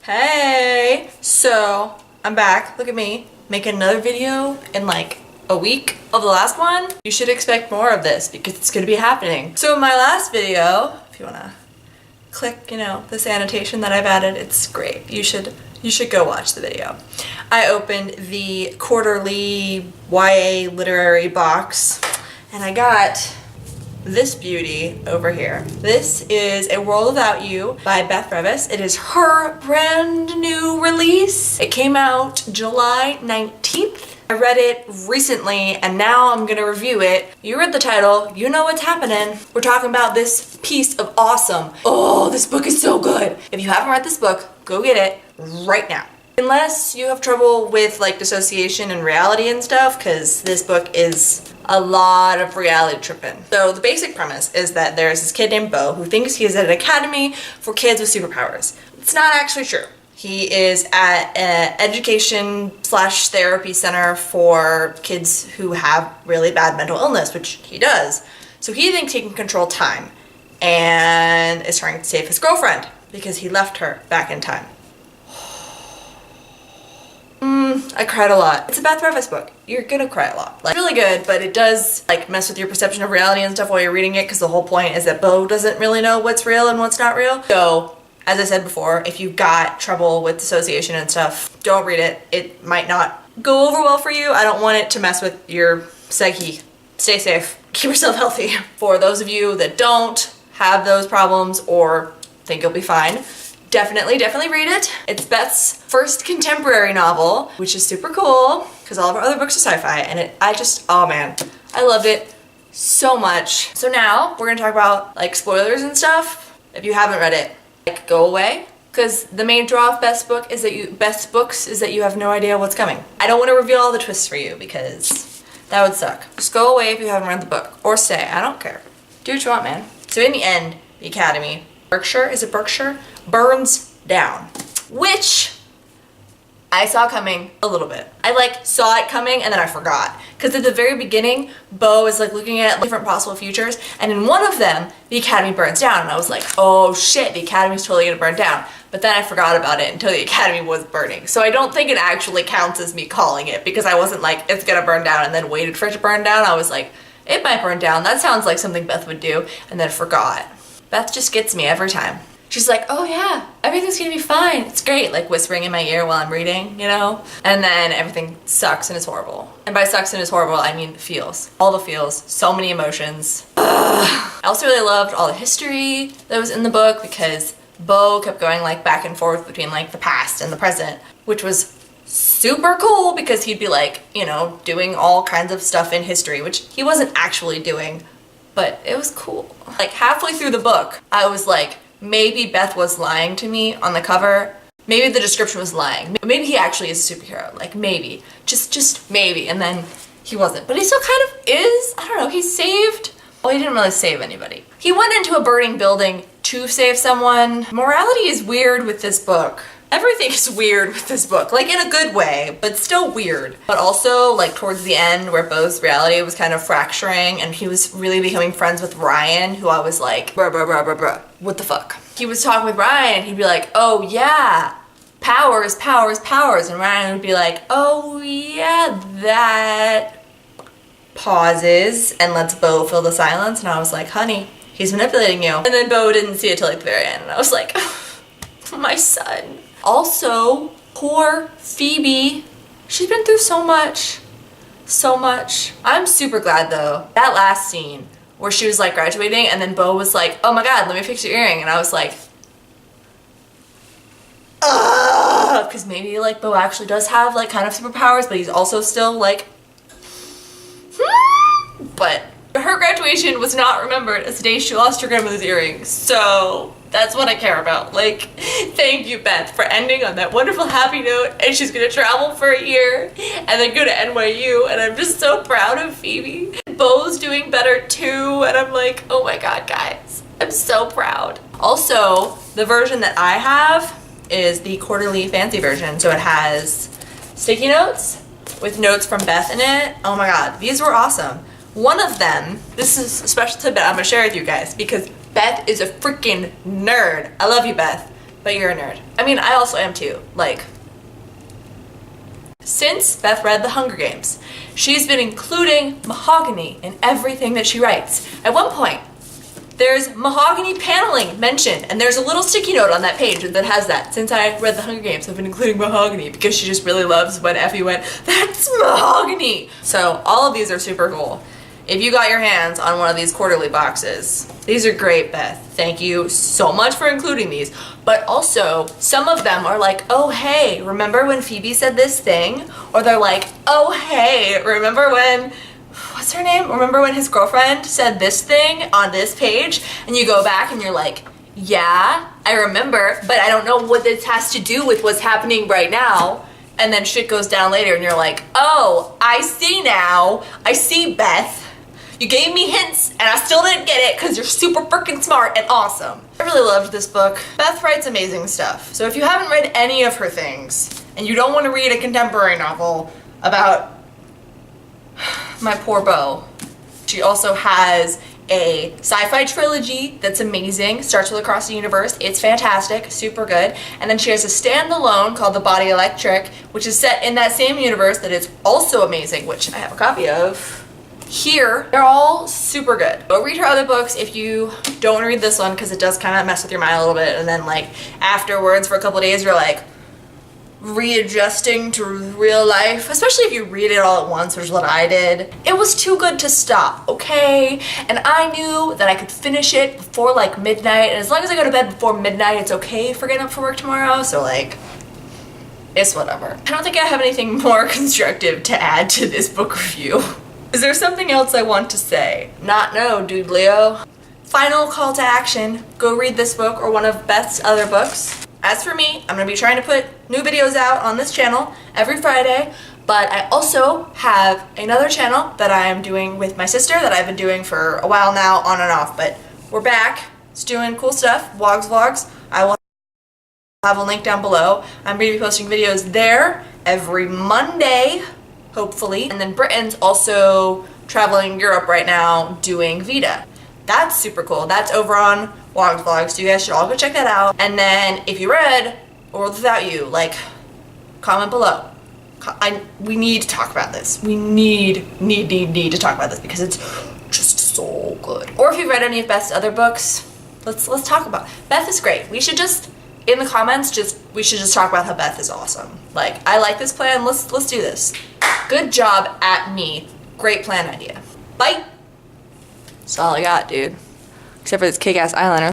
Hey! So, I'm back. Look at me. Making another video in like a week of the last one. You should expect more of this because it's gonna be happening. So in my last video, if you wanna click, this annotation that I've added, it's great. You should go watch the video. I opened the quarterly YA literary box and I got this beauty over here. This is A World Without You by Beth Revis. It is her brand new release. It came out July 19th. I read it recently and now I'm gonna review it. You read the title, you know what's happening. We're talking about this piece of awesome. Oh, this book is so good. If you haven't read this book, go get it right now. Unless you have trouble with like dissociation and reality and stuff, because this book is a lot of reality tripping. So the basic premise is that there's this kid named Bo who thinks he is at an academy for kids with superpowers. It's not actually true. He is at an education/therapy center for kids who have really bad mental illness, which he does. So he thinks he can control time and is trying to save his girlfriend because he left her back in time. I cried a lot. It's a Beth Revis book. You're gonna cry a lot. Like, really good, but it does like mess with your perception of reality and stuff while you're reading it because the whole point is that Bo doesn't really know what's real and what's not real. So, as I said before, if you've got trouble with dissociation and stuff, don't read it. It might not go over well for you. I don't want it to mess with your psyche. Stay safe. Keep yourself healthy. For those of you that don't have those problems or think you'll be fine, definitely read it. It's Beth's first contemporary novel, which is super cool because all of our other books are sci-fi and oh man, I loved it so much. So now we're gonna talk about like spoilers and stuff. If you haven't read it, like go away, because the main draw of Beth's books is that you have no idea what's coming. I don't want to reveal all the twists for you because that would suck. Just go away if you haven't read the book, or stay, I don't care. Do what you want, man. So in the end, the academy, Berkshire? Burns down, which I saw coming a little bit. I like saw it coming and then I forgot. Because at the very beginning, Bo is like looking at different possible futures and in one of them, the academy burns down and I was like, oh shit, the academy's totally gonna burn down. But then I forgot about it until the academy was burning. So I don't think it actually counts as me calling it because I wasn't like, it's gonna burn down and then waited for it to burn down. I was like, it might burn down. That sounds like something Beth would do, and then forgot. Beth just gets me every time. She's like, oh yeah, everything's gonna be fine. It's great, like whispering in my ear while I'm reading, And then everything sucks and is horrible. And by sucks and is horrible, I mean feels. All the feels, so many emotions. I also really loved all the history that was in the book because Bo kept going like back and forth between like the past and the present, which was super cool because he'd be like, doing all kinds of stuff in history, which he wasn't actually doing, but it was cool. Like halfway through the book, I was like, maybe Beth was lying to me on the cover. Maybe the description was lying. Maybe he actually is a superhero. Like maybe. Just maybe. And then he wasn't. But he still kind of is. I don't know. He saved. Well, he didn't really save anybody. He went into a burning building to save someone. Morality is weird with this book. Everything is weird with this book, like in a good way, but still weird. But also like towards the end where Bo's reality was kind of fracturing and he was really becoming friends with Ryan, who I was like, bruh, what the fuck? He was talking with Ryan, he'd be like, oh yeah, powers. And Ryan would be like, oh yeah, that. Pauses and lets Bo fill the silence. And I was like, honey, he's manipulating you. And then Bo didn't see it till like the very end. And I was like, my son. Also, poor Phoebe. She's been through so much. I'm super glad though. That last scene where she was like graduating and then Bo was like, oh my god, let me fix your earring. And I was like, ugh. Because maybe like Bo actually does have like kind of superpowers, but he's also still like, but her graduation was not remembered as the day she lost her grandmother's earrings. So that's what I care about. Like, thank you, Beth, for ending on that wonderful happy note. And she's gonna travel for a year and then go to NYU. And I'm just so proud of Phoebe. Bo's doing better too. And I'm like, oh my god, guys, I'm so proud. Also, the version that I have is the quarterly fancy version. So it has sticky notes with notes from Beth in it. Oh my god, these were awesome. One of them, this is a special tidbit I'm gonna share with you guys because Beth is a freaking nerd. I love you, Beth. but you're a nerd. I mean, I also am too. Like, since Beth read The Hunger Games, she's been including mahogany in everything that she writes. At one point, there's mahogany paneling mentioned, and there's a little sticky note on that page that has that. Since I read The Hunger Games, I've been including mahogany because she just really loves when Effie went, "That's mahogany!" So all of these are super cool. If you got your hands on one of these quarterly boxes, these are great, Beth. Thank you so much for including these. But also, some of them are like, "Oh, hey, remember when Phoebe said this thing?" Or they're like, "Oh, hey, remember when, what's her name? Remember when his girlfriend said this thing on this page?" And you go back and you're like, "Yeah, I remember, but I don't know what this has to do with what's happening right now." And then shit goes down later and you're like, "Oh, I see now. I see, Beth. You gave me hints and I still didn't get it because you're super freaking smart and awesome." I really loved this book. Beth writes amazing stuff. So if you haven't read any of her things and you don't want to read a contemporary novel about my poor beau, she also has a sci-fi trilogy that's amazing. Starts with Across the Universe. It's fantastic, super good. And then she has a standalone called The Body Electric, which is set in that same universe that is also amazing, which I have a copy of here. They're all super good. Go read her other books if you don't want to read this one, because it does kind of mess with your mind a little bit, and then like afterwards for a couple days you're like readjusting to real life, especially if you read it all at once, which is what I did. It was too good to stop, okay? And I knew that I could finish it before like midnight, and as long as I go to bed before midnight, it's okay for getting up for work tomorrow, so like, it's whatever. I don't think I have anything more constructive to add to this book review. Is there something else I want to say? Not no, dude Leo. Final call to action, go read this book or one of Beth's other books. As for me, I'm gonna be trying to put new videos out on this channel every Friday, but I also have another channel that I am doing with my sister that I've been doing for a while now, on and off, but we're back. It's doing cool stuff, Wogsvlogs. I will have a link down below. I'm gonna be posting videos there every Monday, hopefully. And then Britain's also traveling Europe right now doing Vita. That's super cool. That's over on Wogsvlogs, so you guys should all go check that out. And then if you read or without you, like, comment below. We need to talk about this. We need to talk about this because it's just so good. Or if you've read any of Beth's other books, let's talk about it. Beth is great. We should just, in the comments, we should just talk about how Beth is awesome. Like, I like this plan. Let's do this. Good job at me. Great plan idea. Bye. That's all I got, dude. Except for this kick-ass eyeliner.